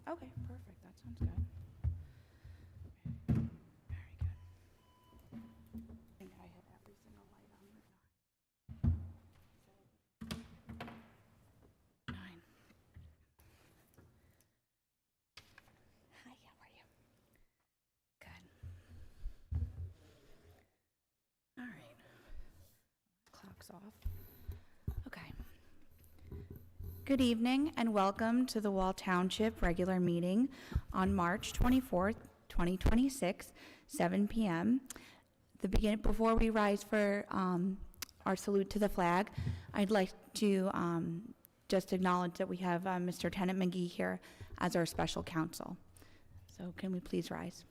Okay, perfect. That sounds good. Very good. I think I hit every single light on Route 9. Hi, how are you? Good. All right. Clock's off. Okay. Good evening and welcome to the Wall Township regular meeting on March 24th, 2026, 7 p.m. Before we rise for our salute to the flag, I'd like to just acknowledge that we have Mr. Tennant McGee here as our special counsel. So can we please rise?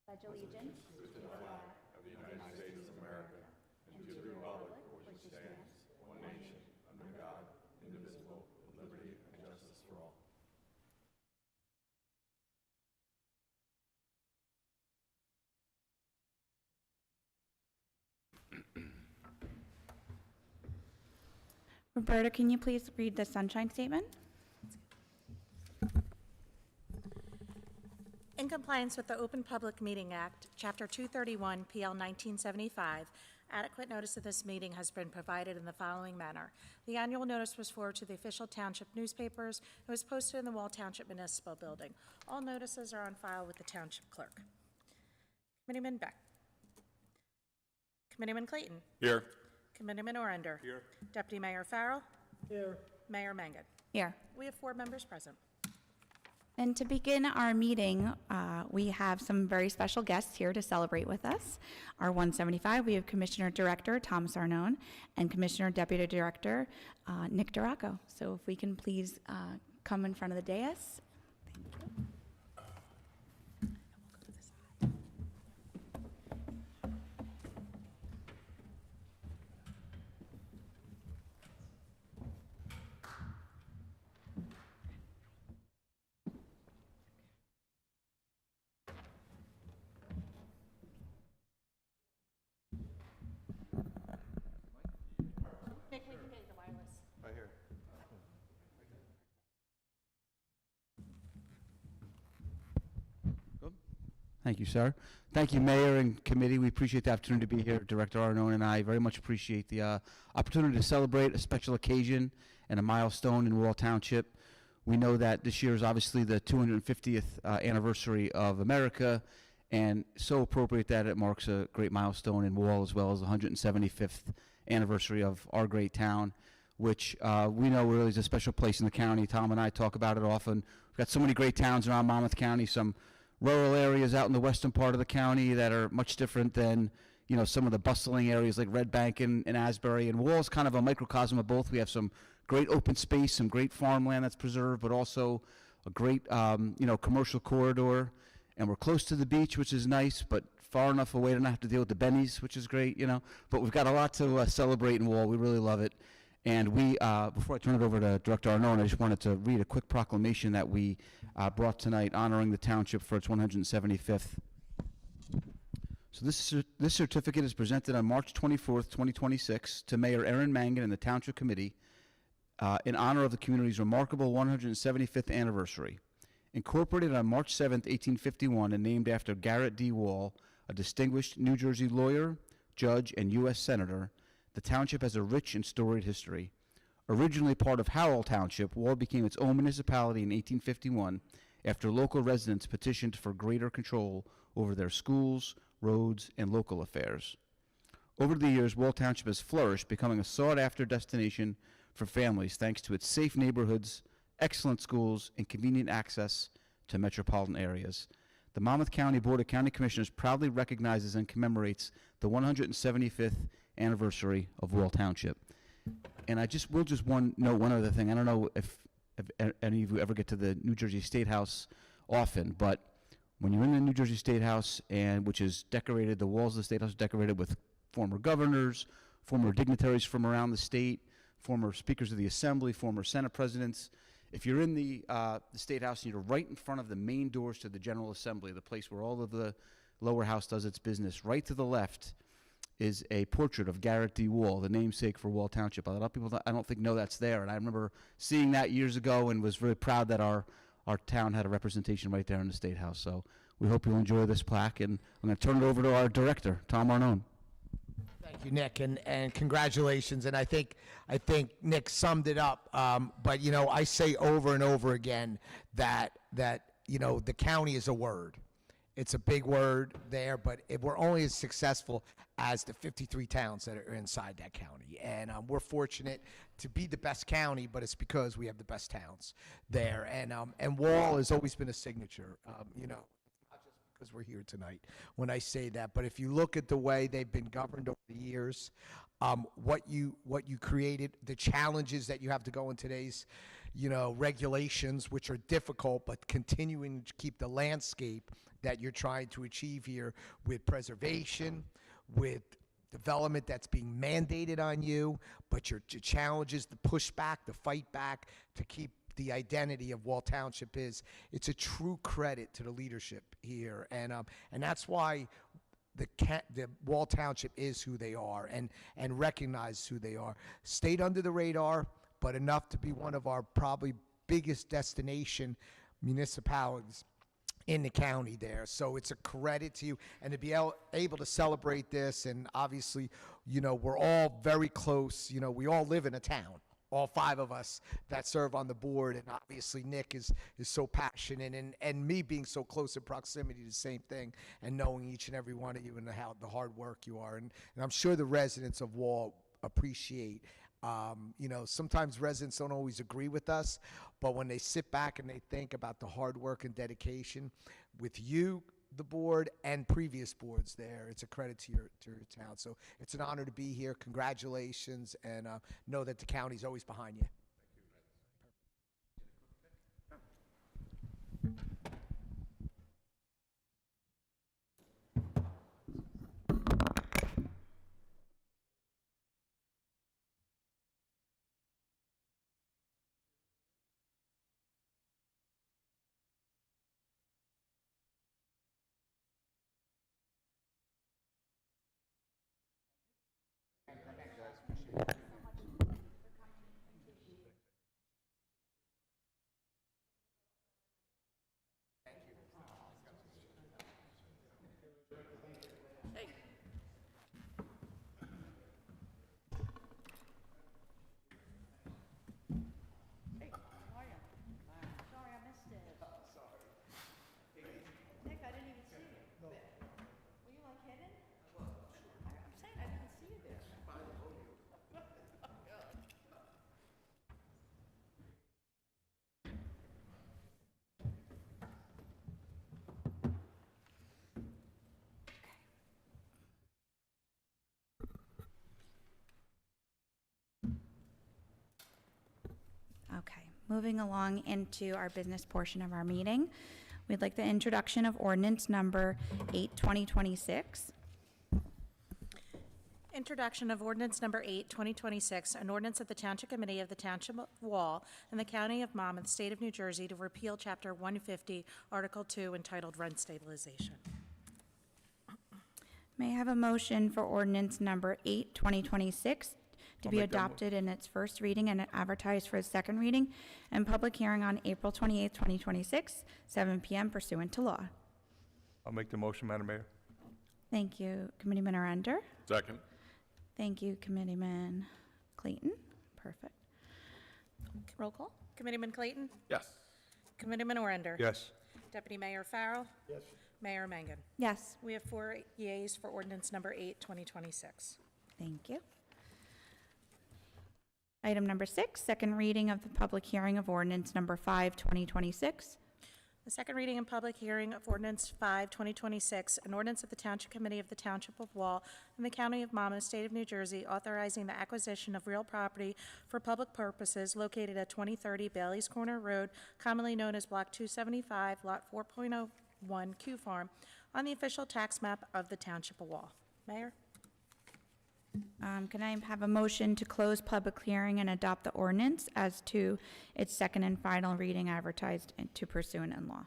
Pledge allegiance to the flag of the United States of America and to the republic for which it stands, one nation, under God, indivisible, with liberty and justice for all. Roberta, can you please read the sunshine statement? In compliance with the Open Public Meeting Act, Chapter 231, PL 1975, adequate notice of this meeting has been provided in the following manner. The annual notice was forwarded to the official township newspapers and was posted in the Wall Township Municipal Building. All notices are on file with the township clerk. Committeeman Beck. Committeeman Clayton. Here. Committeeman Orender. Here. Deputy Mayor Farrell. Here. Mayor Mangan. Here. We have 4 members present. And to begin our meeting, we have some very special guests here to celebrate with us. Our 175, we have Commissioner Director Thomas Arnone and Commissioner Deputy Director Nick Duraco. So if we can please come in front of the dais. Thank you. And we'll go to the side. Nick, we can get the wireless. Right here. Thank you, sir. Thank you, Mayor and Committee. We appreciate the opportunity to be here. Director Arnone and I very much appreciate the opportunity to celebrate a special occasion and a milestone in Wall Township. We know that this year is obviously the 250th anniversary of America, and so appropriate that it marks a great milestone in Wall, as well as the 175th anniversary of our great town, which we know really is a special place in the county. Tom and I talk about it often. We've got so many great towns around Monmouth County, some rural areas out in the western part of the county that are much different than, you know, some of the bustling areas like Red Bank and Asbury. And Wall's kind of a microcosm of both. We have some great open space, some great farmland that's preserved, but also a great, commercial corridor. And we're close to the beach, which is nice, but far enough away to not have to deal with the bennies, which is great, you know. But we've got a lot to celebrate in Wall. We really love it. And we, before I turn it over to Director Arnone, I just wanted to read a quick proclamation that we brought tonight honoring the township for its 175th. So this certificate is presented on March 24th, 2026 to Mayor Aaron Mangan and the Township Committee in honor of the community's remarkable 175th anniversary. Incorporated on March 7th, 1851, and named after Garrett D. Wall, a distinguished New Jersey lawyer, judge, and U.S. Senator, the township has a rich and storied history. Originally part of Howell Township, Wall became its own municipality in 1851 after local residents petitioned for greater control over their schools, roads, and local affairs. Over the years, Wall Township has flourished, becoming a sought-after destination for families thanks to its safe neighborhoods, excellent schools, and convenient access to metropolitan areas. The Monmouth County Board of County Commissioners proudly recognizes and commemorates the 175th anniversary of Wall Township. And will just note one other thing. I don't know if any of you ever get to the New Jersey State House often, but when you're in the New Jersey State House, which is decorated, the walls of the State House are decorated with former governors, former dignitaries from around the state, former speakers of the Assembly, former Senate presidents. If you're in the State House and you're right in front of the main doors to the General Assembly, the place where all of the lower house does its business, right to the left is a portrait of Garrett D. Wall, the namesake for Wall Township. A lot of people, I don't think, know that's there, and I remember seeing that years ago and was very proud that our town had a representation right there in the State House. So we hope you'll enjoy this plaque, and I'm going to turn it over to our director, Tom Arnone. Thank you, Nick, and congratulations. And I think Nick summed it up. But you know, I say over and over again that you know, the county is a word. It's a big word there, but we're only as successful as the 53 towns that are inside that county. And we're fortunate to be the best county, but it's because we have the best towns there. And Wall has always been a signature, you know, not just because we're here tonight when I say that, but if you look at the way they've been governed over the years, what you created, the challenges that you have to go in today's, you know, regulations, which are difficult, but continuing to keep the landscape that you're trying to achieve here with preservation, with development that's being mandated on you, but your challenges, the pushback, the fight back to keep the identity of Wall Township it's a true credit to the leadership here. And that's why the Wall Township is who they are and recognize who they are. Stayed under the radar, but enough to be one of our probably biggest destination municipalities in the county there. So it's a credit to you, and to be able to celebrate this. And obviously, you know, we're all very close. You know, we all live in a town, all 5 of us that serve on the board. And obviously Nick is so passionate, and me being so close in proximity to the same thing, and knowing each and every one of you and how the hard work you are. And I'm sure the residents of Wall appreciate. You know, sometimes residents don't always agree with us, but when they sit back and they think about the hard work and dedication with you, the board, and previous boards there, it's a credit to your town. So it's an honor to be here. Congratulations, and know that the county's always behind you. Nick, I didn't even see you. Were you like hidden? I'm saying I didn't see you there. Okay, moving along into our business portion of our meeting. We'd like the introduction of ordinance number 8, 2026. Introduction of ordinance number 8, 2026, an ordinance of the Township Committee of the Township of Wall in the County of Monmouth, State of New Jersey, to repeal Chapter 150, Article 2, entitled Rent Stabilization. May I have a motion for ordinance number 8, 2026 to I'll be make that adopted in its first reading and advertised for its second reading and public hearing on April 28, 2026, 7 p.m. pursuant to law? I'll make the motion, Madam Mayor. Thank you, Committeeman Arender. Second. Thank you, Committeeman Clayton. Perfect. Roll call? Committeeman Clayton? Yes. Committeeman Orender? Yes. Deputy Mayor Farrell? Yes. Mayor Mangan? Yes. We have 4 yeas for ordinance number 8, 2026. Thank you. Item number 6, second reading of the public hearing of ordinance number 5, 2026. The second reading and public hearing of ordinance 5, 2026, an ordinance of the Township Committee of the Township of Wall in the County of Monmouth, State of New Jersey, authorizing the acquisition of real property for public purposes located at 2030 Bailey's Corner Road, commonly known as Block 275, Lot 4.01, Q Farm, on the official tax map of the Township of Wall. Mayor? Can I have a motion to close public hearing and adopt the ordinance as to its second and final reading advertised and to pursuant in law?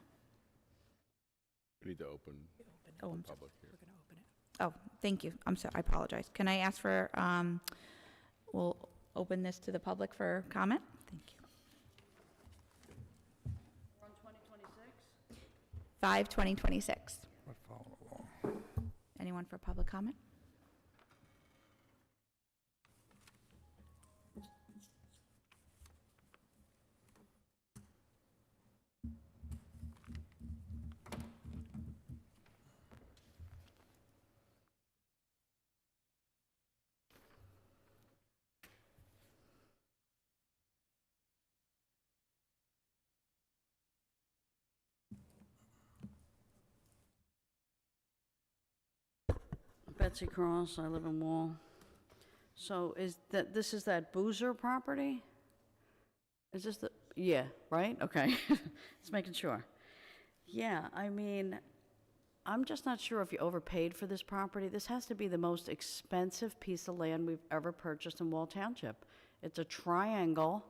We need to open Oh, I'm sorry. public here. Oh, thank you. I'm sorry, I apologize. Can I ask for, we'll open this to the public for comment? Thank you. We're on 2026? 5/20/26. Anyone for public comment? Betsy Cross, I live in Wall. So this is that Boozer property? Is this the, yeah, right? Okay, just making sure. Yeah, I mean, I'm just not sure if you overpaid for this property. This has to be the most expensive piece of land we've ever purchased in Wall Township. It's a triangle.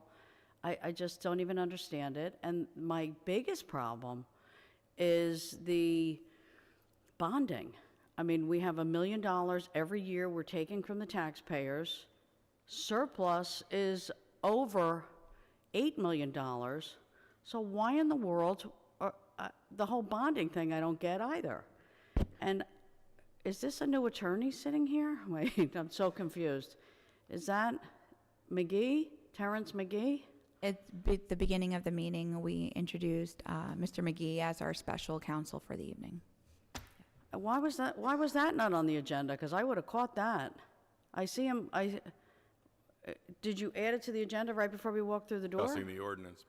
I just don't even understand it. And my biggest problem is the bonding. I mean, we have $1 million every year we're taking from the taxpayers. Surplus is over $8 million. So why in the world, the whole bonding thing I don't get either. And is this a new attorney sitting here? Wait, I'm so confused. Is that McGee, Terrence McGee? At the beginning of the meeting, we introduced Mr. McGee as our special counsel for the evening. Why was that not on the agenda? Because I would have caught that. I see him, did you add it to the agenda right before we walked through the door? Discussing the ordinance,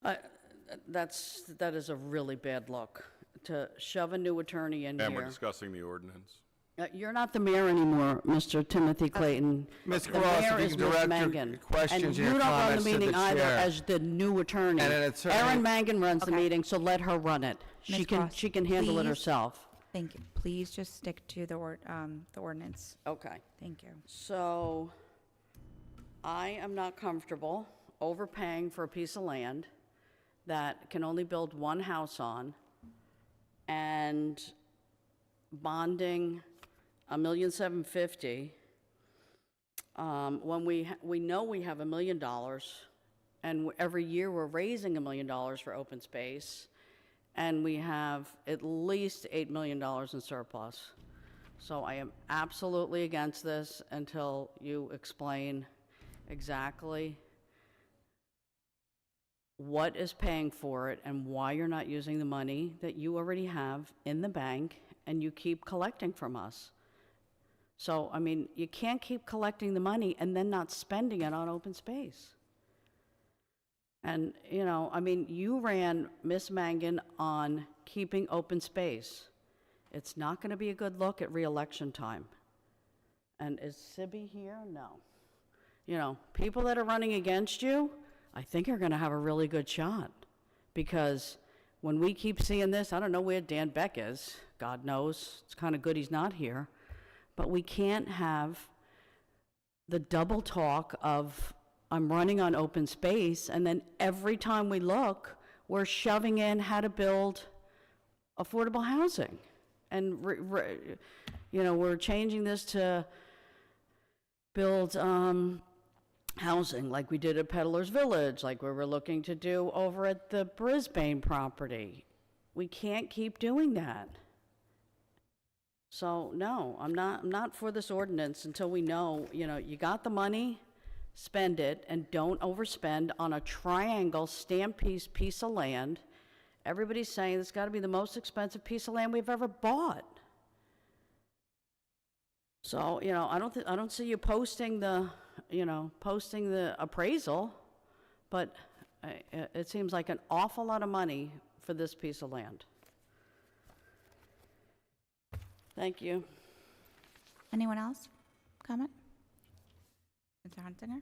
ma'am. That is a really bad look, to shove a new attorney in And we're here. discussing the ordinance. You're not the mayor anymore, Mr. Timothy Clayton. Ms. The Cross, mayor if you is can Ms. direct your Mangan. questions and your And you don't run the comments to the meeting either chair. as the new attorney. And an attorney- Erin Mangan runs the Okay. meeting, so let her run it. Ms. She Cross, can handle it please. herself. Thank you. Please just stick to the ordinance. Okay. Thank you. So I am not comfortable overpaying for a piece of land that can only build one house on and bonding $1,750,000 when we know we have $1 million, and every year we're raising $1 million for open space, and we have at least $8 million in surplus. So I am absolutely against this until you explain exactly what is paying for it and why you're not using the money that you already have in the bank and you keep collecting from us. So, I mean, you can't keep collecting the money and then not spending it on open space. And, you know, I mean, you ran Miss Mangan on keeping open space. It's not going to be a good look at re-election time. And is Sibby here? No. You know, people that are running against you, I think are going to have a really good shot. Because when we keep seeing this, I don't know where Dan Beck is. God knows. It's kind of good he's not here. But we can't have the double talk of, I'm running on open space, and then every time we look, we're shoving in how to build affordable housing. And, you know, we're changing this to build housing like we did at Peddler's Village, like we were looking to do over at the Brisbane property. We can't keep doing that. So, no, I'm not for this ordinance until we know, you know, you got the money, spend it, and don't overspend on a triangle stamp piece of land. Everybody's saying it's got to be the most expensive piece of land we've ever bought. So, you know, I don't see you posting the appraisal, but it seems like an awful lot of money for this piece of land. Thank you. Anyone else? Comment? Mr. Hunsinger?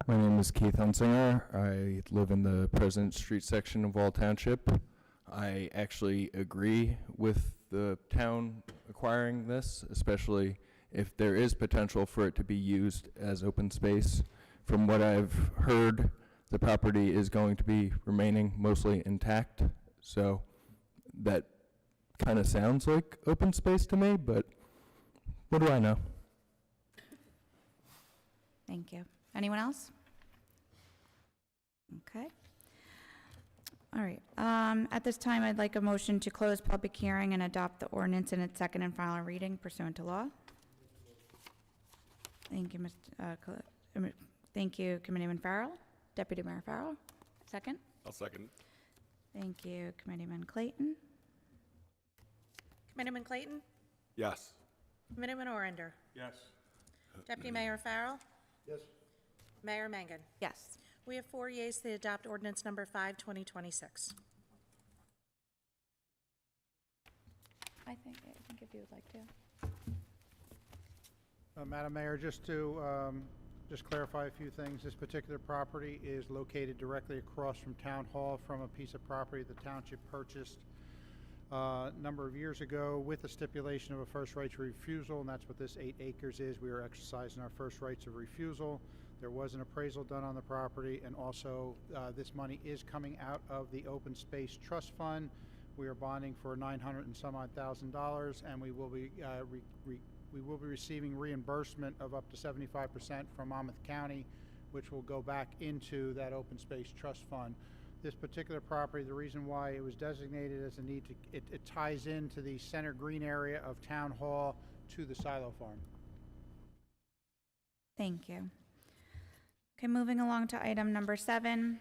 My name is Keith Hunsinger. I live in the President Street section of Wall Township. I actually agree with the town acquiring this, especially if there is potential for it to be used as open space. From what I've heard, the property is going to be remaining mostly intact. So that kind of sounds like open space to me, but what do I know? Thank you. Anyone else? Okay. All right. At this time, I'd like a motion to close public hearing and adopt the ordinance in its second and final reading pursuant to law. Thank you, thank you, Committeeman Farrell. Deputy Mayor Farrell, second. I'll second. Thank you, Committeeman Clayton. Committeeman Clayton? Yes. Committeeman Orinder? Yes. Deputy Mayor Farrell? Yes. Mayor Mangan? Yes. We have 4 yeas to adopt ordinance number 5, 2026. I think if you would like to. Madam Mayor, just to clarify a few things, this particular property is located directly across from Town Hall from a piece of property the township purchased a number of years ago with the stipulation of a first right of refusal, and that's what this 8 acres is. We are exercising our first rights of refusal. There was an appraisal done on the property, and also this money is coming out of the Open Space Trust Fund. We are bonding for $900 and some odd thousand, and we will be receiving reimbursement of up to 75% from Monmouth County, which will go back into that Open Space Trust Fund. This particular property, the reason why it was designated as a need to, it ties into the center green area of Town Hall to the silo farm. Thank you. Okay, moving along to item number 7,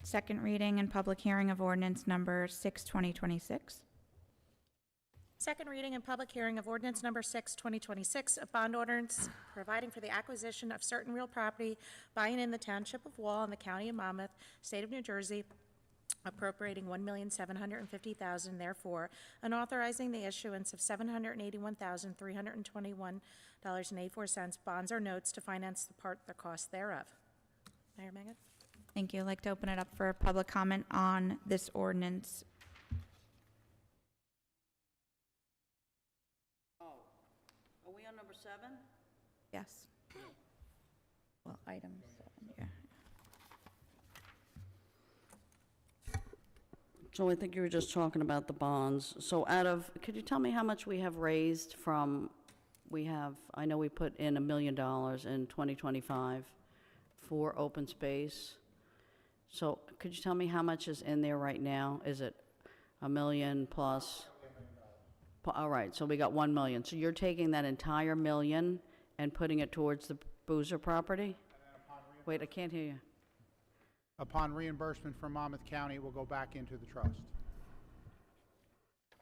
second reading and public hearing of ordinance number 6, 2026. Second reading and public hearing of ordinance number 6, 2026, a bond ordinance providing for the acquisition of certain real property by and in the Township of Wall in the County of Monmouth, State of New Jersey, appropriating $1,750,000 therefore, and authorizing the issuance of $781,321.84 bonds or notes to finance the cost thereof. Mayor Mangan? Thank you. I'd like to open it up for public comment on this ordinance. Are we on number 7? Yes. Well, item 7, yeah. So I think you were just talking about the bonds. So could you tell me how much we have raised from, I know we put in $1 million in 2025 for open space. So could you tell me how much is in there right now? Is it $1 million plus? All right, so we got 1 million. So you're taking that entire million and putting it towards the Boozer property? Wait, I can't hear you. Upon reimbursement from Monmouth County, it will go back into the trust.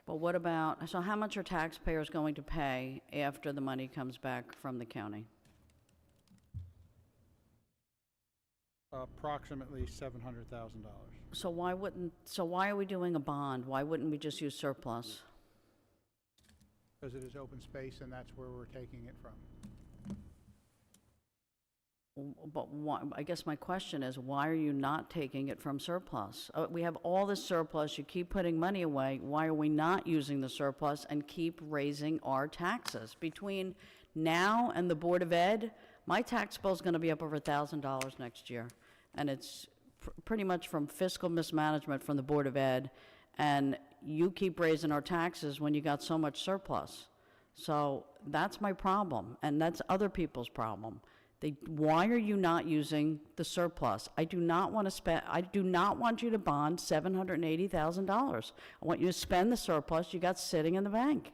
But what about, so how much are taxpayers going to pay after the money comes back from the county? Approximately $700,000. So why are we doing a bond? Why wouldn't we just use surplus? Because it is open space, and that's where we're taking it from. But why, I guess my question is, why are you not taking it from surplus? We have all this surplus, you keep putting money away, why are we not using the surplus and keep raising our taxes? Between now and the Board of Ed, my tax bill is going to be up over $1,000 next year. And it's pretty much from fiscal mismanagement from the Board of Ed. And you keep raising our taxes when you got so much surplus. So that's my problem, and that's other people's problem. Why are you not using the surplus? I do not want you to bond $780,000. I want you to spend the surplus you got sitting in the bank.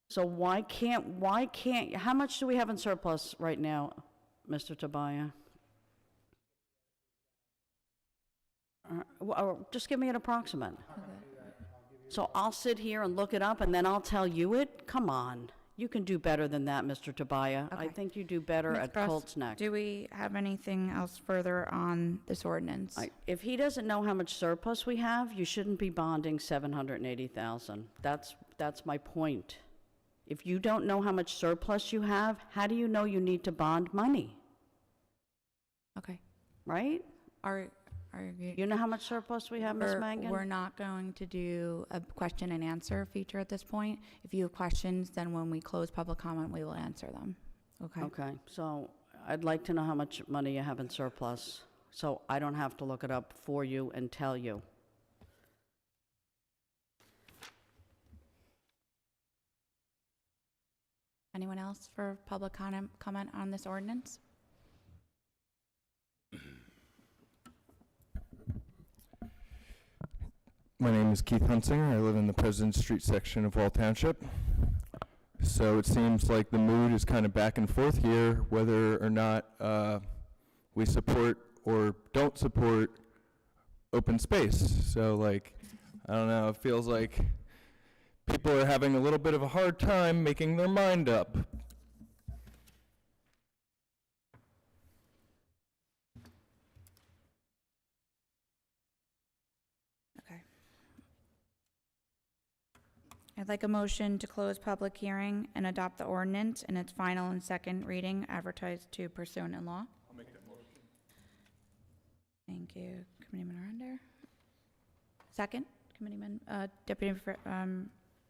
So why can't, how much do we have in surplus right now, Mr. Tabaya? Just give me an approximate. So I'll sit here and look it up and then I'll tell you it? Come on. You can do better than that, Mr. Tabaya. I Okay. think you do better Ms. at Gross, Colts Neck. do we have anything else further on this ordinance? If he doesn't know how much surplus we have, you shouldn't be bonding $780,000. That's my point. If you don't know how much surplus you have, how do you know you need to bond money? Okay. Right? Are you? You know how much surplus we have, Ms. Mangan? We're not going to do a question and answer feature at this point. If you have questions, then when we close public comment, we will answer them. Okay? Okay, so I'd like to know how much money you have in surplus, so I don't have to look it up for you and tell you. Anyone else for public comment on this ordinance? My name is Keith Hunsinger. I live in the President Street section of Wall Township. So it seems like the mood is kind of back and forth here, whether or not we support or don't support open space. So like, I don't know, it feels like people are having a little bit of a hard time making their mind up. Okay. I'd like a motion to close public hearing and adopt the ordinance in its final and second reading advertised to pursuant in law. I'll make that motion. Thank you, Committeeman Arundel. Second, Committeeman,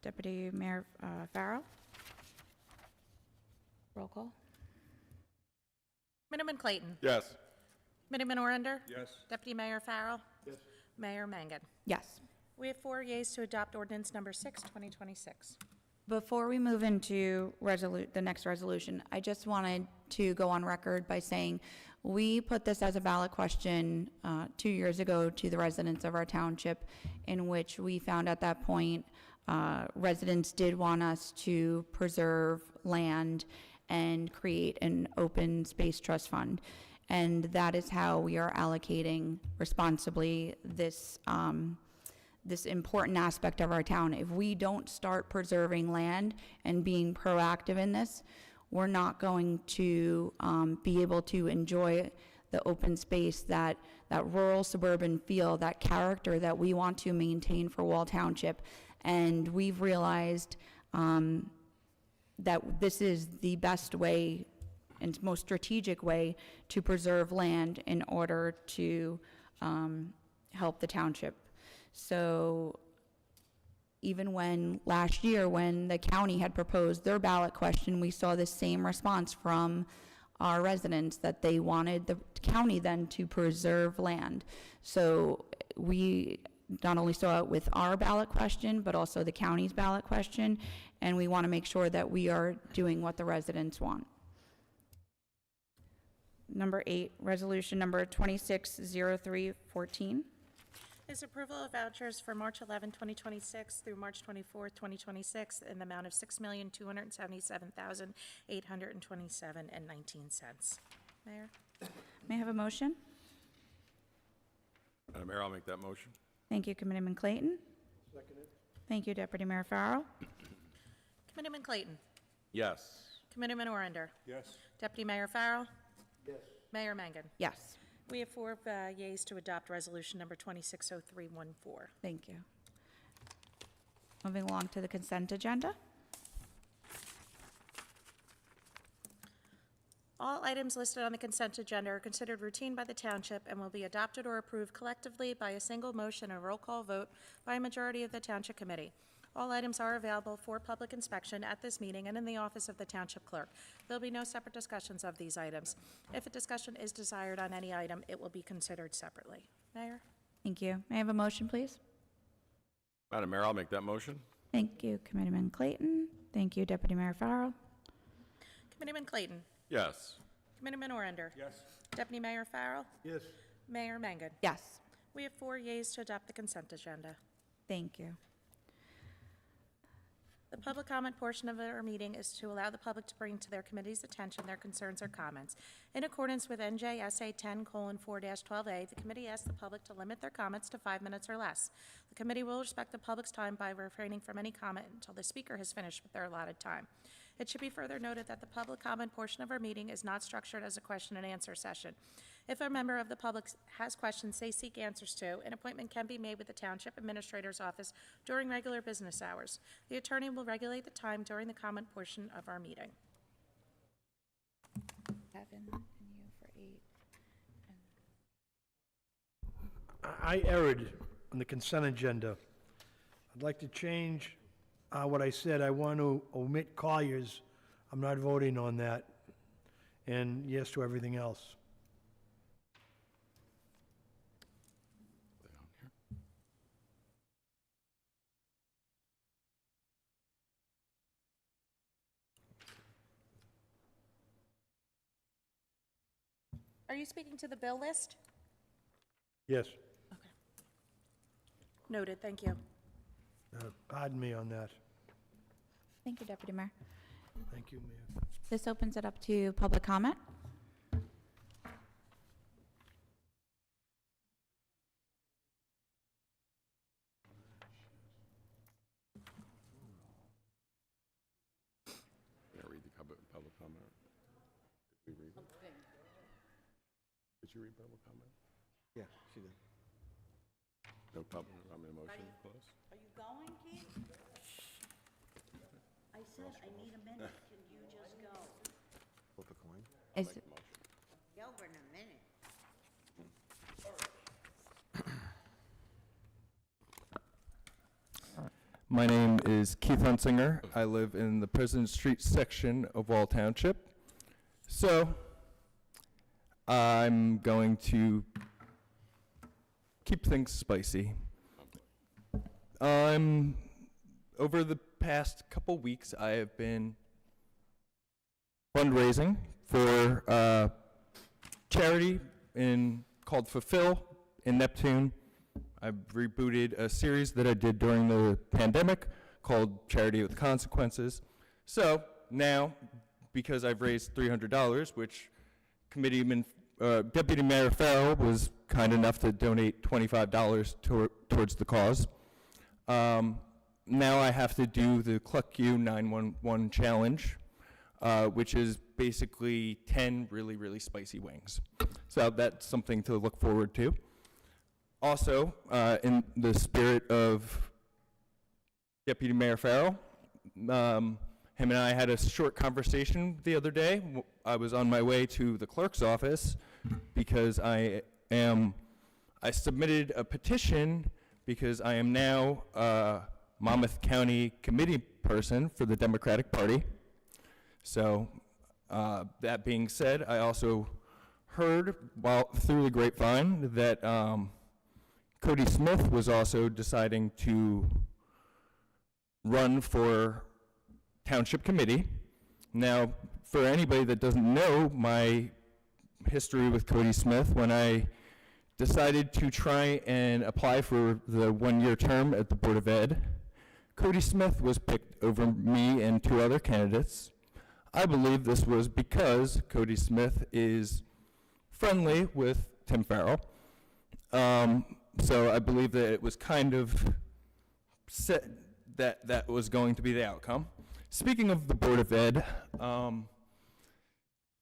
Deputy Mayor Farrell. Roll call. Committeeman Clayton. Yes. Committeeman Orender. Yes. Deputy Mayor Farrell. Yes. Mayor Mangan. Yes. We have 4 yeas to adopt ordinance number 6, 2026. Before we move into the next resolution, I just wanted to go on record by saying we put this as a ballot question 2 years ago to the residents of our township, in which we found at that point residents did want us to preserve land and create an open space trust fund. And that is how we are allocating responsibly this this important aspect of our town. If we don't start preserving land and being proactive in this, we're not going to be able to enjoy the open space, that rural suburban feel, that character that we want to maintain for Wall Township. And we've realized that this is the best way and most strategic way to preserve land in order to help the township. So even when last year, when the county had proposed their ballot question, we saw the same response from our residents, that they wanted the county then to preserve land. So we not only saw it with our ballot question, but also the county's ballot question, and we want to make sure that we are doing what the residents want. Number 8, resolution number 260314. Is approval of vouchers for March 11, 2026 through March 24, 2026 in the amount of $6,277,827.19. Mayor? May I have a motion? Madam Mayor, I'll make that motion. Thank you, Committeeman Clayton. Seconded. Thank you, Deputy Mayor Farrell. Committeeman Clayton. Yes. Committeeman Orender. Yes. Deputy Mayor Farrell. Yes. Mayor Mangan. Yes, We have 4 yeas to adopt resolution number 260314. thank you. Moving along to the consent agenda. All items listed on the consent agenda are considered routine by the township and will be adopted or approved collectively by a single motion and roll call vote by a majority of the township committee. All items are available for public inspection at this meeting and in the office of the township clerk. There will be no separate discussions of these items. If a discussion is desired on any item, it will be considered separately. Mayor? Thank you. May I have a motion, please? Madam Mayor, I'll make that motion. Thank you, Committeeman Clayton. Thank you, Deputy Mayor Farrell. Committeeman Clayton. Yes. Committeeman Orender. Yes. Deputy Mayor Farrell. Yes. Mayor Mangan. Yes, We have 4 yeas to adopt the consent agenda. thank you. The public comment portion of our meeting is to allow the public to bring to their committee's attention their concerns or comments. In accordance with NJSA 10:4-12A, the committee asks the public to limit their comments to 5 minutes or less. The committee will respect the public's time by refraining from any comment until the speaker has finished with their allotted time. It should be further noted that the public comment portion of our meeting is not structured as a question and answer session. If a member of the public has questions they seek answers to, an appointment can be made with the Township Administrator's Office during regular business hours. The attorney will regulate the time during the comment portion of our meeting. 7 and you for 8. I erred on the consent agenda. I'd like to change what I said. I want to omit Colliers. I'm not voting on that. and yes to everything else. Are you speaking to the bill list? Yes, Noted, thank you. pardon me on that. Thank you, Deputy Mayor. Thank you, Mayor. This opens it up to public comment. Yeah, read the public comment. Did we read it? Did you read public comment? Yeah, she did. No public, I mean, motion to close? Are you going, Keith? I said I need a minute. Can you just go? Flip a coin. Is, Over in a minute. My name is Keith Hunsinger. I live in the President Street section of Wall Township. So, I'm going to keep things spicy. Over the past couple weeks, I have been fundraising for a charity called Fulfill in Neptune. I've rebooted a series that I did during the pandemic called Charity with Consequences. So now, because I've raised $300, which Deputy Mayor Farrell was kind enough to donate $25 towards the cause, now I have to do the Cluck You 911 challenge, which is basically 10 really, really spicy wings. So that's something to look forward to. Also, in the spirit of Deputy Mayor Farrell, him and I had a short conversation the other day. I was on my way to the clerk's office because I submitted a petition because I am now a Monmouth County committee person for the Democratic Party. So that being said, I also heard through the grapevine that Cody Smith was also deciding to run for Township Committee. Now, for anybody that doesn't know my history with Cody Smith, when I decided to try and apply for the one-year term at the Board of Ed, Cody Smith was picked over me and two other candidates. I believe this was because Cody Smith is friendly with Tim Farrell. So I believe that it was kind of set that that was going to be the outcome. Speaking of the Board of Ed,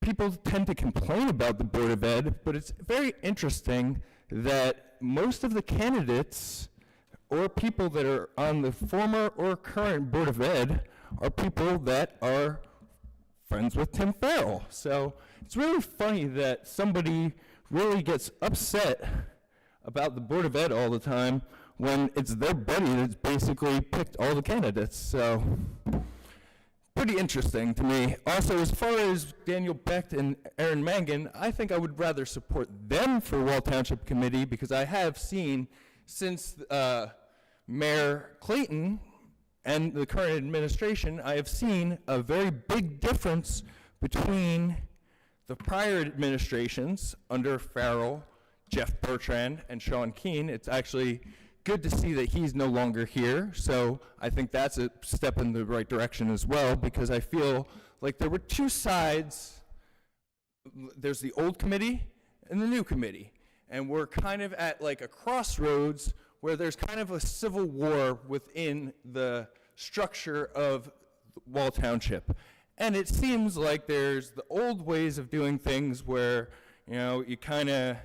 people tend to complain about the Board of Ed, but it's very interesting that most of the candidates or people that are on the former or current Board of Ed are people that are friends with Tim Farrell. So it's really funny that somebody really gets upset about the Board of Ed all the time when it's their buddy that's basically picked all the candidates. So pretty interesting to me. Also, as far as Daniel Becht and Aaron Mangan, I think I would rather support them for Wall Township Committee because I have seen since Mayor Clayton and the current administration, I have seen a very big difference between the prior administrations under Farrell, Jeff Bertrand, and Sean Keane. It's actually good to see that he's no longer here, so I think that's a step in the right direction as well, because I feel like there were two sides. There's the old committee and the new committee, and we're kind of at like a crossroads where there's kind of a civil war within the structure of Wall Township. And it seems like there's the old ways of doing things where, you know, you kind of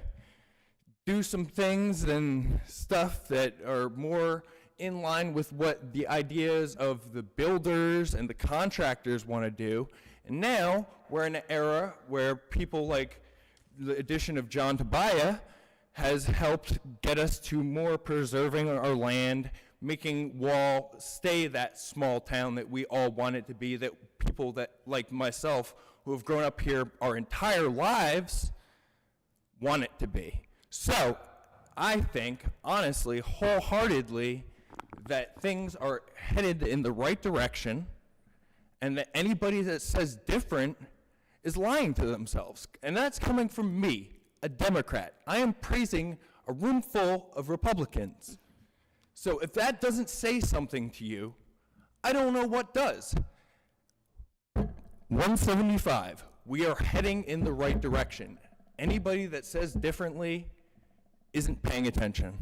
do some things and stuff that are more in line with what the ideas of the builders and the contractors want to do. And now we're in an era where people like the addition of John Tobiah has helped get us to more preserving our land, making Wall stay that small town that we all want it to be, that people that like myself who have grown up here our entire lives want it to be. So I think, honestly, wholeheartedly, that things are headed in the right direction, and that anybody that says different is lying to themselves. And that's coming from me, a Democrat. I am praising a room full of Republicans. So if that doesn't say something to you, I don't know what does. 175, we are heading in the right direction. Anybody that says differently isn't paying attention.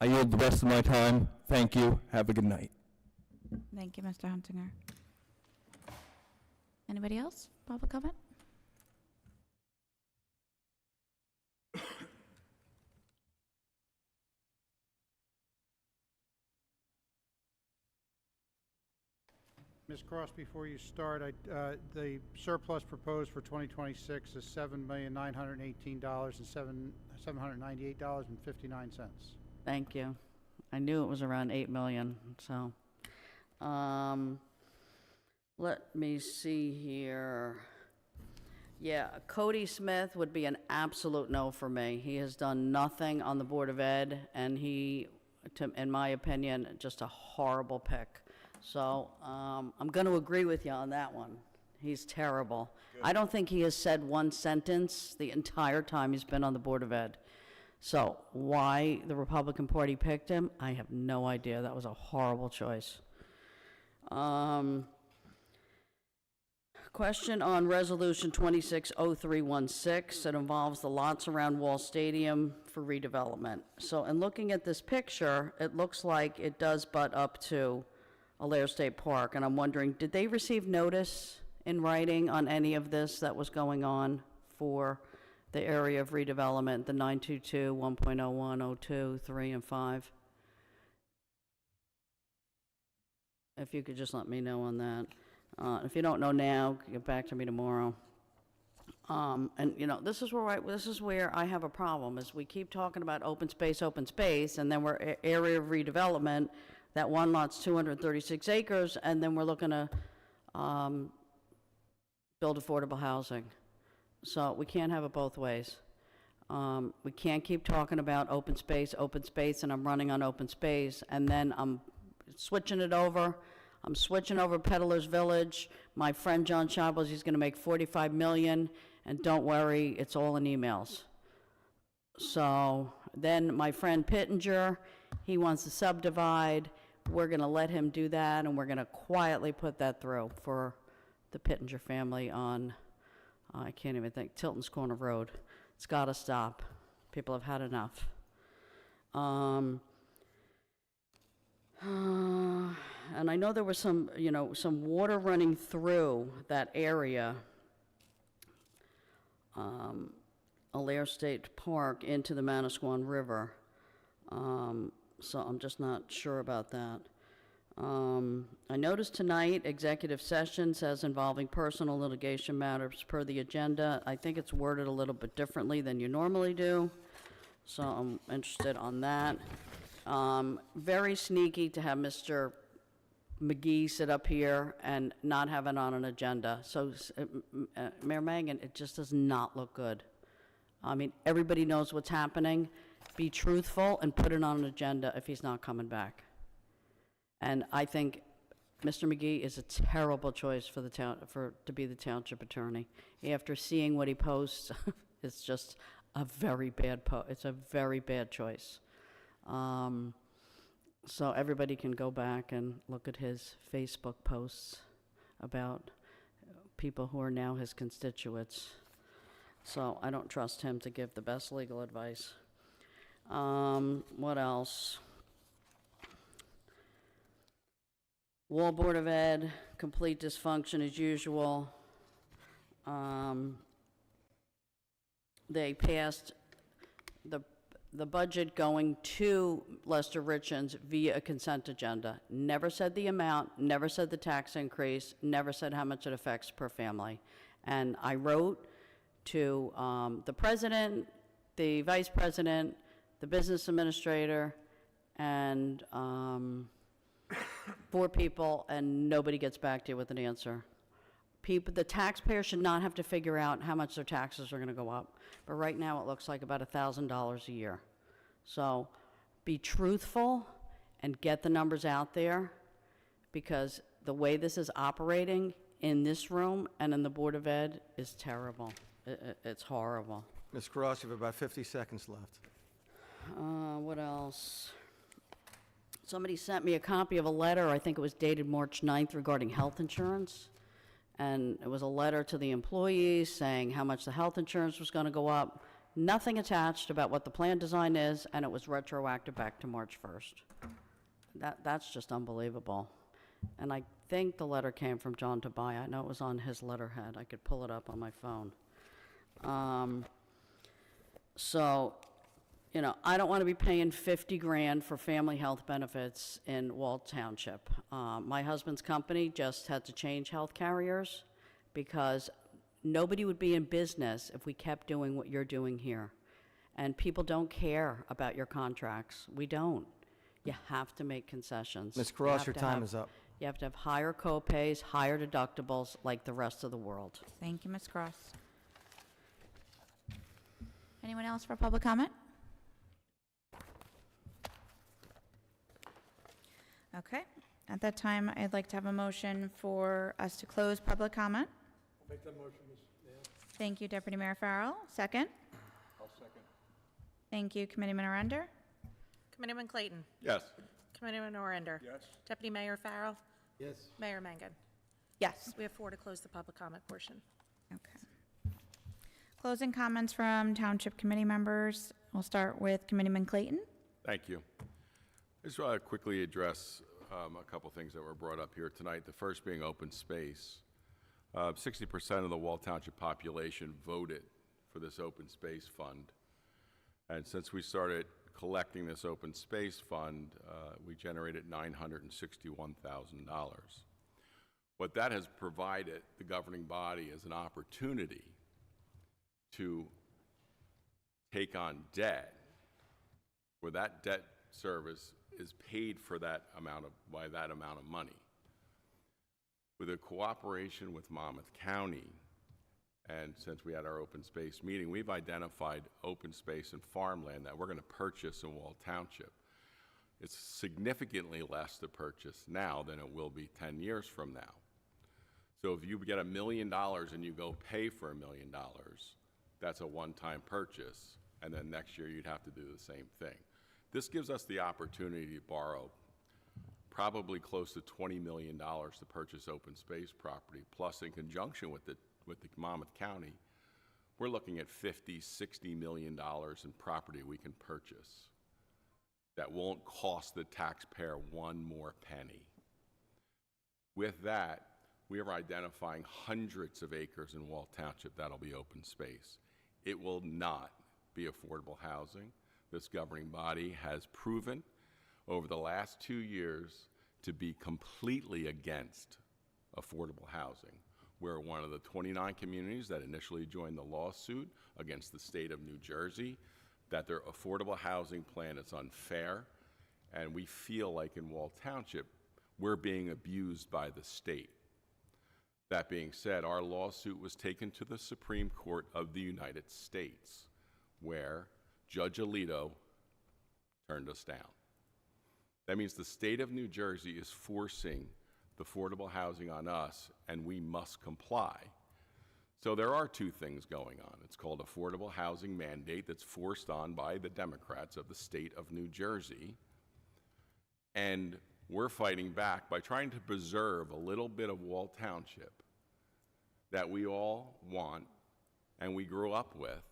I yield the rest of my time. Thank you. Have a good night. Thank you, Mr. Hunsinger. Anybody else? Public comment? Ms. Cross, before you start, the surplus proposed for 2026 is $7,918,798.59. Thank you. I knew it was around 8 million, so. Let me see here. Yeah, Cody Smith would be an absolute no for me. He has done nothing on the Board of Ed, and he, in my opinion, just a horrible pick. So I'm going to agree with you on that one. He's terrible. I don't think he has said one sentence the entire time he's been on the Board of Ed. So why the Republican Party picked him, I have no idea. That was a horrible choice. Question on Resolution 260316. It involves the lots around Wall Stadium for redevelopment. So in looking at this picture, it looks like it does butt up to Alair State Park, and I'm wondering, did they receive notice in writing on any of this that was going on for the area of redevelopment, the 922, 1.01, 02, 3, and 5? If you could just let me know on that. If you don't know now, get back to me tomorrow. And you know, this is where I have a problem, is we keep talking about open space, and then we're area of redevelopment. That one lot's 236 acres, and then we're looking to build affordable housing. So we can't have it both ways. We can't keep talking about open space, and I'm running on open space, and then I'm switching it over. I'm switching over Peddler's Village. My friend John Chabos, he's going to make $45 million, and don't worry, it's all in emails. So then my friend Pittenger, he wants to subdivide. We're going to let him do that, and we're going to quietly put that through for the Pittenger family on, I can't even think, Tilton's Corner Road. It's got to stop. People have had enough. And I know there was some water running through that area, Alair State Park, into the Manasquan River. So I'm just not sure about that. I noticed tonight, executive session says involving personal litigation matters per the agenda. I think it's worded a little bit differently than you normally do, so I'm interested on that. Very sneaky to have Mr. McGee sit up here and not have it on an agenda. So, Mayor Mangan, it just does not look good. I mean, everybody knows what's happening. Be truthful and put it on an agenda if he's not coming back. And I think Mr. McGee is a terrible choice for the town, to be the township attorney. After seeing what he posts, it's just a very bad it's a very bad choice. So everybody can go back and look at his Facebook posts about people who are now his constituents. So I don't trust him to give the best legal advice. What else? Wall Board of Ed, complete dysfunction as usual. They passed the budget going to Lester Richens via a consent agenda. Never said the amount, never said the tax increase, never said how much it affects per family. And I wrote to the president, the vice president, the business administrator, and 4 people, and nobody gets back to you with an answer. the taxpayer should not have to figure out how much their taxes are gonna go up. But right now, it looks like about $1,000 a year. So be truthful and get the numbers out there, because the way this is operating in this room and in the Board of Ed is terrible. It's horrible. Ms. Cross, you have about 50 seconds left. What else? Somebody sent me a copy of a letter, I think it was dated March 9th, regarding health insurance. And it was a letter to the employees saying how much the health insurance was going to go up. Nothing attached about what the plan design is, and it was retroactive back to March 1st. That's just unbelievable. And I think the letter came from John Tobias. I know it was on his letterhead. I could pull it up on my phone. So, you know, I don't want to be paying 50 grand for family health benefits in Wall Township. My husband's company just had to change health carriers because nobody would be in business if we kept doing what you're doing here. And people don't care about your contracts. We don't. You have to make concessions. Ms. You Cross, have your to time have- is up. You have to have higher co-pays, higher deductibles like the rest of the world. Thank you, Ms. Cross. Anyone else for public comment? Okay, at that time, I'd like to have a motion for us to close public comment. Make that motion, Ms. Mayor. Thank you, Deputy Mayor Farrell. Second? I'll second. Thank you, Committeeman Arender. Committeeman Clayton. Yes. Committeeman Orinder. Yes. Deputy Mayor Farrell. Yes. Mayor Mangan. Yes. We have 4 to close the public comment portion. Okay. Closing comments from Township Committee members. We'll start with Committeeman Clayton. Thank you. I just want to quickly address a couple things that were brought up here tonight. The first being open space. 60% of the Wall Township population voted for this open space fund. And since we started collecting this open space fund, we generated $961,000. What that has provided the governing body is an opportunity to take on debt, where that debt service is paid for that amount by that amount of money. With a cooperation with Monmouth County, and since we had our open space meeting, we've identified open space and farmland that we're going to purchase in Wall Township. It's significantly less to purchase now than it will be 10 years from now. So if you get $1 million and you go pay for $1 million, that's a one-time purchase, and then next year you'd have to do the same thing. This gives us the opportunity to borrow probably close to $20 million to purchase open space property, plus in conjunction with the Monmouth County, we're looking at $50, $60 million in property we can purchase that won't cost the taxpayer one more penny. With that, we are identifying hundreds of acres in Wall Township that'll be open space. It will not be affordable housing. This governing body has proven over the last 2 years to be completely against affordable housing. We're one of the 29 communities that initially joined the lawsuit against the state of New Jersey that their affordable housing plan is unfair, and we feel like in Wall Township, we're being abused by the state. That being said, our lawsuit was taken to the Supreme Court of the United States, where Judge Alito turned us down. That means the state of New Jersey is forcing the affordable housing on us, and we must comply. So there are 2 things going on. It's called affordable housing mandate that's forced on by the Democrats of the state of New Jersey, and we're fighting back by trying to preserve a little bit of Wall Township that we all want and we grew up with,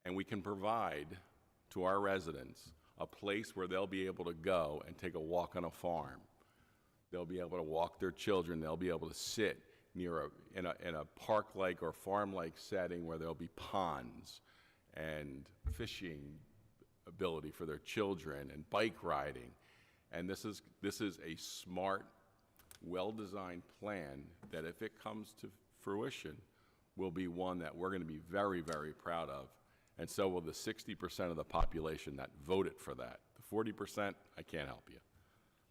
and we can provide to our residents a place where they'll be able to go and take a walk on a farm. They'll be able to walk their children. They'll be able to sit near in a park-like or farm-like setting where there'll be ponds and fishing ability for their children and bike riding. And this is a smart, well-designed plan that, if it comes to fruition, will be one that we're going to be very, very proud of. And so will the 60% of the population that voted for that. The 40%, I can't help you.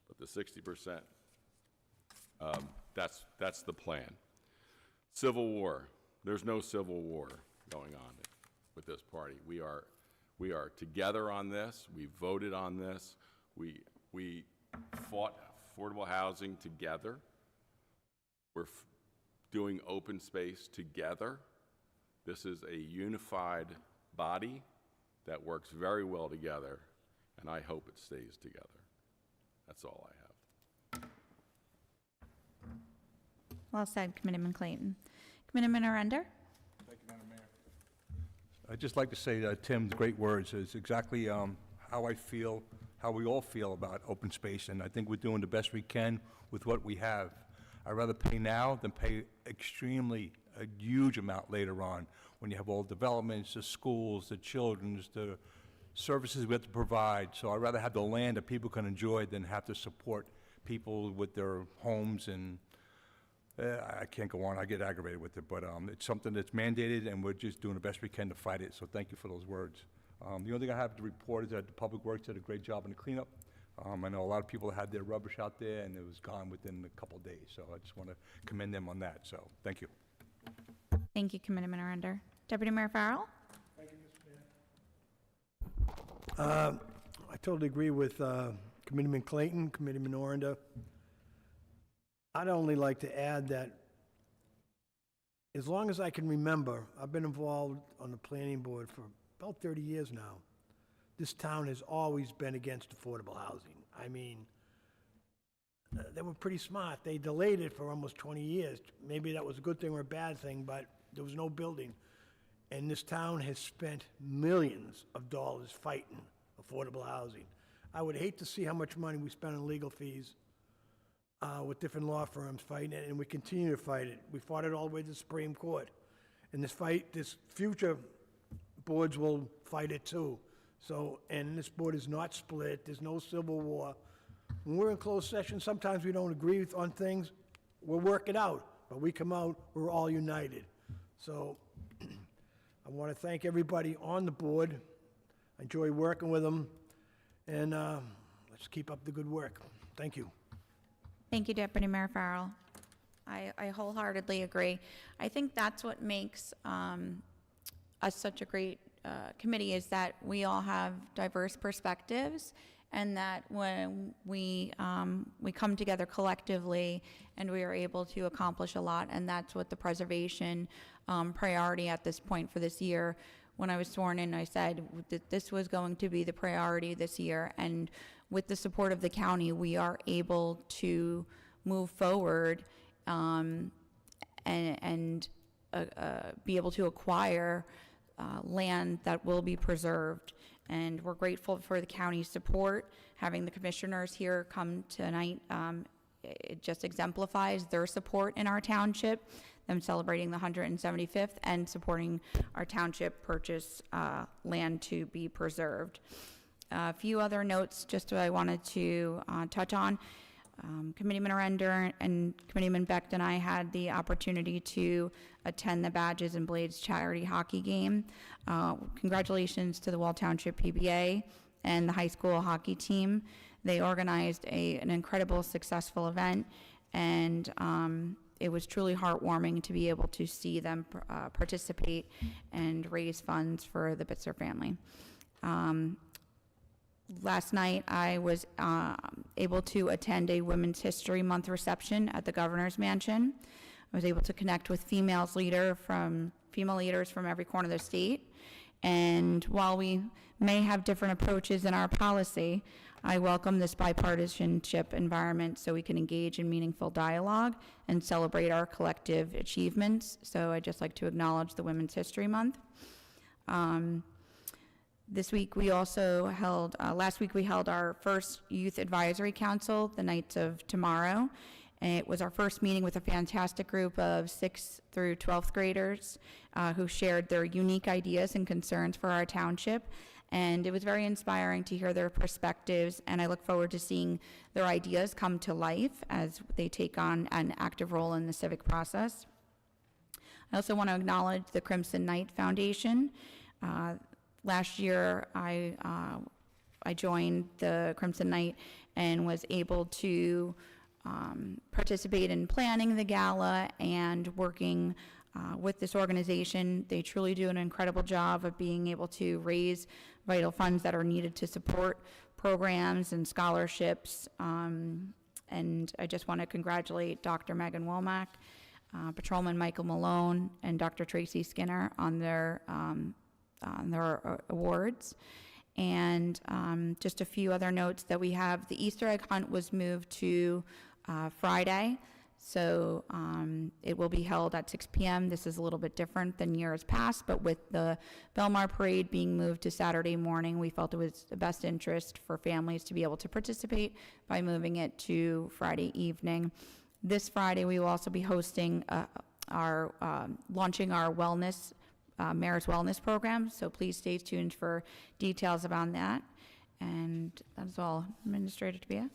But the 60%, that's the plan. Civil war. There's no civil war going on with this party. We are together on this. We voted on this. We fought affordable housing together. We're doing open space together. This is a unified body that works very well together, and I hope it stays together. That's all I have. Well said, Committeeman Clayton. Committeeman Arender? Thank you, Madam Mayor. I'd just like to say that Tim's great words is exactly how I feel, how we all feel about open space, and I think we're doing the best we can with what we have. I'd rather pay now than pay a huge amount later on when you have all the developments, the schools, the children's, the services we have to provide. So I'd rather have the land that people can enjoy than have to support people with their homes and I can't go on. I get aggravated with it, but it's something that's mandated, and we're just doing the best we can to fight it. So thank you for those words. The only thing I have to report is that the Public Works did a great job in the cleanup. I know a lot of people had their rubbish out there, and it was gone within a couple of days. So I just want to commend them on that. So thank you. Thank you, Committeeman Arender. Deputy Mayor Farrell? Thank you, Mr. Mayor. I totally agree with Committeeman Clayton, Committeeman Orenda. I'd only like to add that as long as I can remember, I've been involved on the planning board for about 30 years now. This town has always been against affordable housing. I mean, they were pretty smart. They delayed it for almost 20 years. Maybe that was a good thing or a bad thing, but there was no building. And this town has spent millions of dollars fighting affordable housing. I would hate to see how much money we spend on legal fees with different law firms fighting it, and we continue to fight it. We fought it all the way to the Supreme Court. And this future boards will fight it too. So, and this board is not split. There's no civil war. When we're in closed session, sometimes we don't agree on things. We'll work it out. But we come out, we're all united. So I want to thank everybody on the board. I enjoy working with them. And let's keep up the good work. Thank you. Thank you, Deputy Mayor Farrell. I wholeheartedly agree. I think that's what makes us such a great committee, is that we all have diverse perspectives, and that when we come together collectively and we are able to accomplish a lot, and that's what the preservation priority at this point for this year. When I was sworn in, I said that this was going to be the priority this year, and with the support of the county, we are able to move forward and be able to acquire land that will be preserved. And we're grateful for the county's support. Having the commissioners here come tonight, it just exemplifies their support in our township, them celebrating the 175th and supporting our township purchase land to be preserved. A few other notes just I wanted to touch on. Committeeman Arender and Committeeman Becht and I had the opportunity to attend the Badges and Blades charity hockey game. Congratulations to the Wall Township PBA and the high school hockey team. They organized an incredible, successful event, and it was truly heartwarming to be able to see them participate and raise funds for the Bitzer family. Last night, I was able to attend a Women's History Month reception at the Governor's Mansion. I was able to connect with female leaders from every corner of the state. And while we may have different approaches in our policy, I welcome this bipartisanship environment so we can engage in meaningful dialogue and celebrate our collective achievements. So I'd just like to acknowledge the Women's History Month. This week we also held, last week we held our first Youth Advisory Council, the nights of tomorrow. And it was our first meeting with a fantastic group of 6th through 12th graders who shared their unique ideas and concerns for our township. And it was very inspiring to hear their perspectives, and I look forward to seeing their ideas come to life as they take on an active role in the civic process. I also want to acknowledge the Crimson Knight Foundation. Last year, I joined the Crimson Knight and was able to participate in planning the gala and working with this organization. They truly do an incredible job of being able to raise vital funds that are needed to support programs and scholarships. And I just want to congratulate Dr. Megan Womack, Patrolman Michael Malone, and Dr. Tracy Skinner on their awards. And just a few other notes that we have. The Easter egg hunt was moved to Friday, so it will be held at 6 p.m. This is a little bit different than years past, but with the Belmar Parade being moved to Saturday morning, we felt it was the best interest for families to be able to participate by moving it to Friday evening. This Friday, we will also be hosting launching our wellness, Mayor's Wellness Program, so please stay tuned for details about that. And that's all, Administrator Tabia.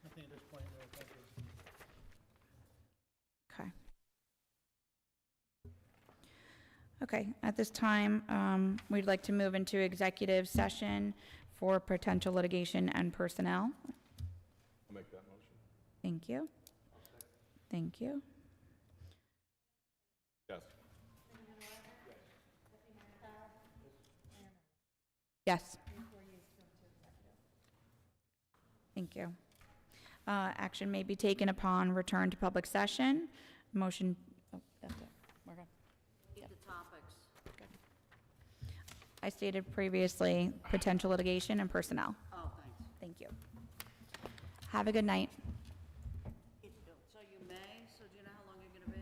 Nothing at this point, no, thank you. Okay. Okay, at this time, we'd like to move into executive session for potential litigation and personnel. I'll make that motion. Thank you. Thank you. Yes. Yes. Thank you. Action may be taken upon return to public session. Motion, oh, that's it. We're good. Read the topics. I stated previously, potential litigation and personnel. Oh, thanks. Thank you. Have a good night. So you may, so do you know how long you're going to be?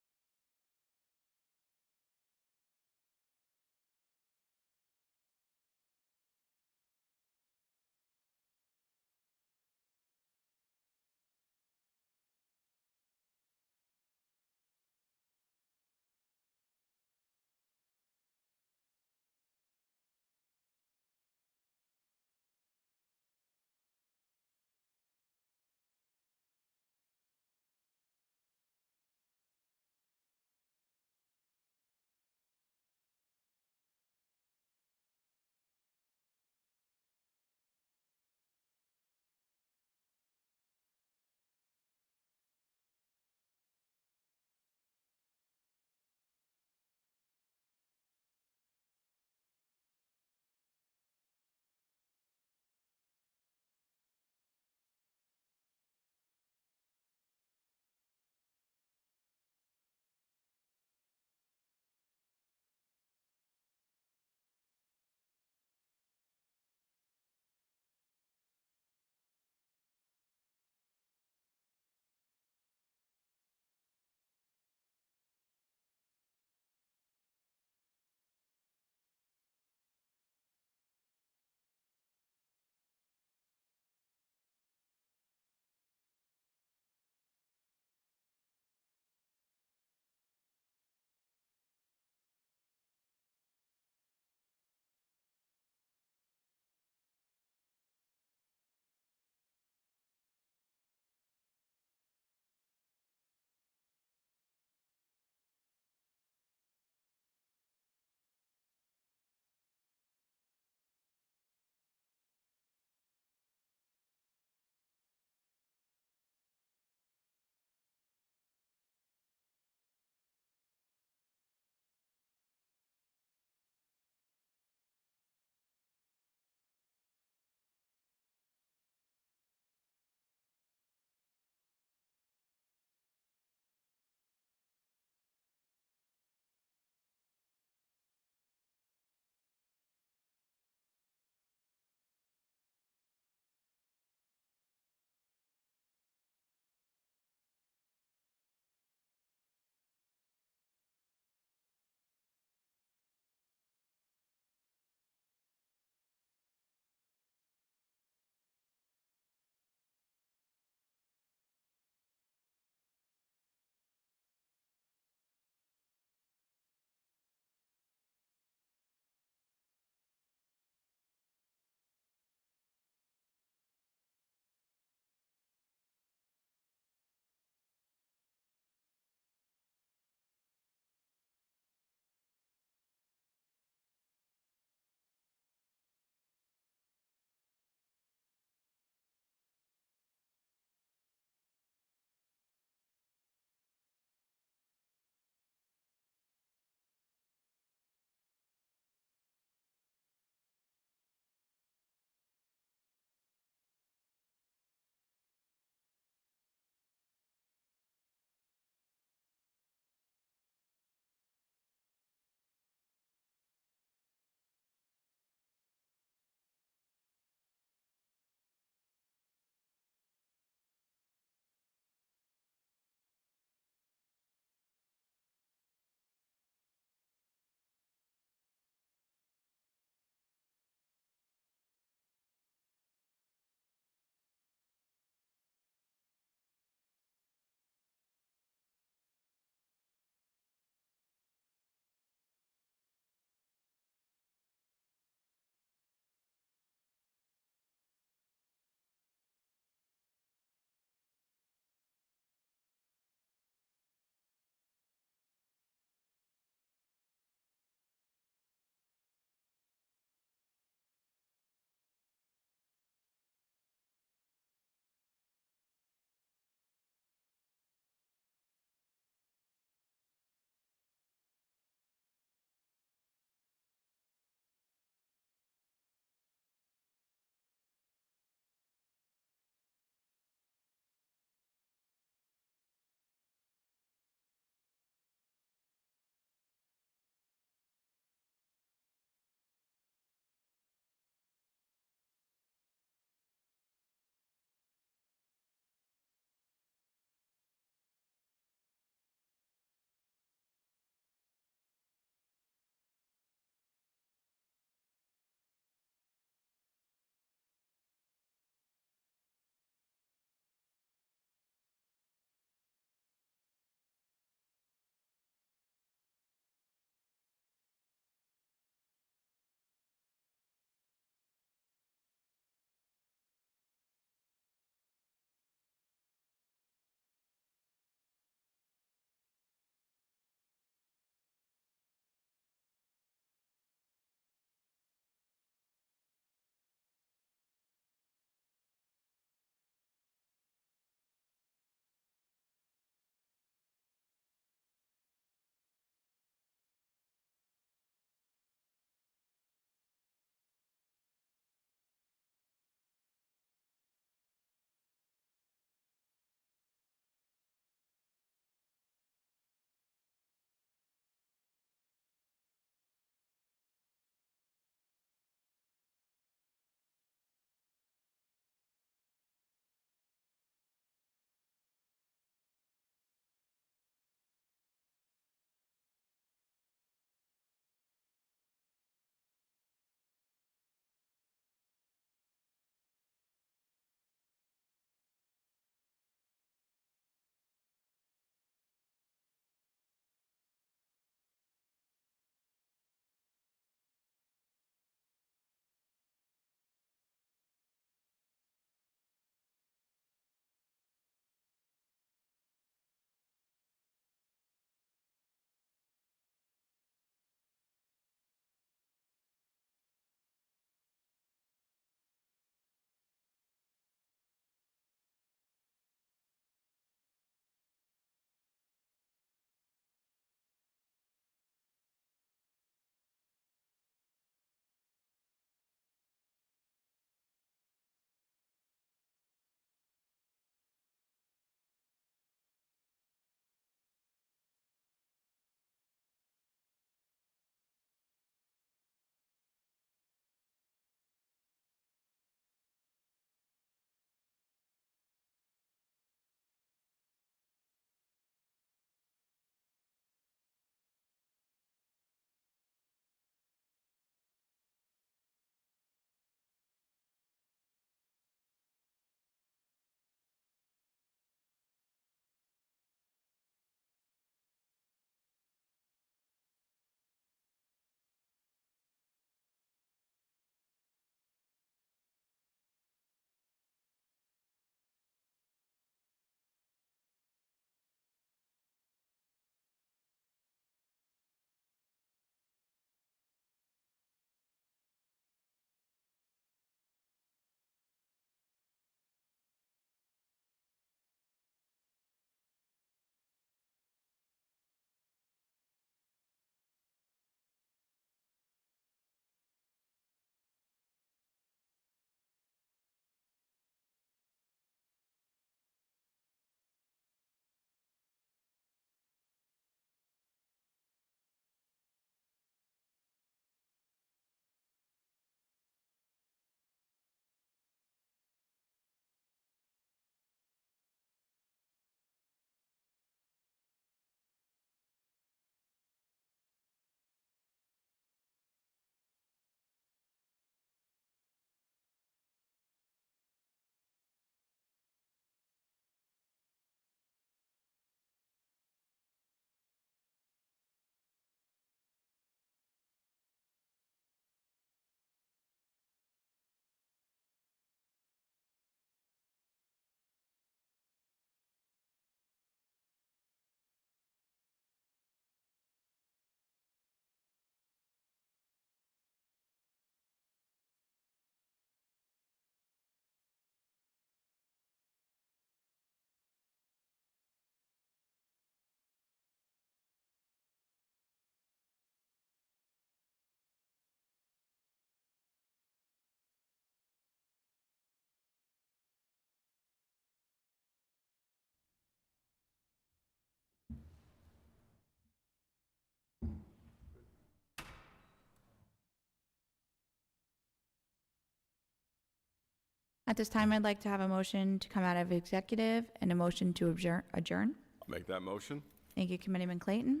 At this time, I'd like to have a motion to come out of executive and a motion to adjourn. I'll make that motion. Thank you, Committeeman Clayton.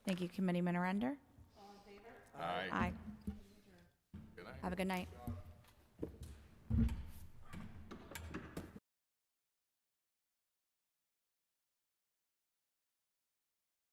Thank you, Committeeman Arender. Aye. Aye. Good night. Have a good night.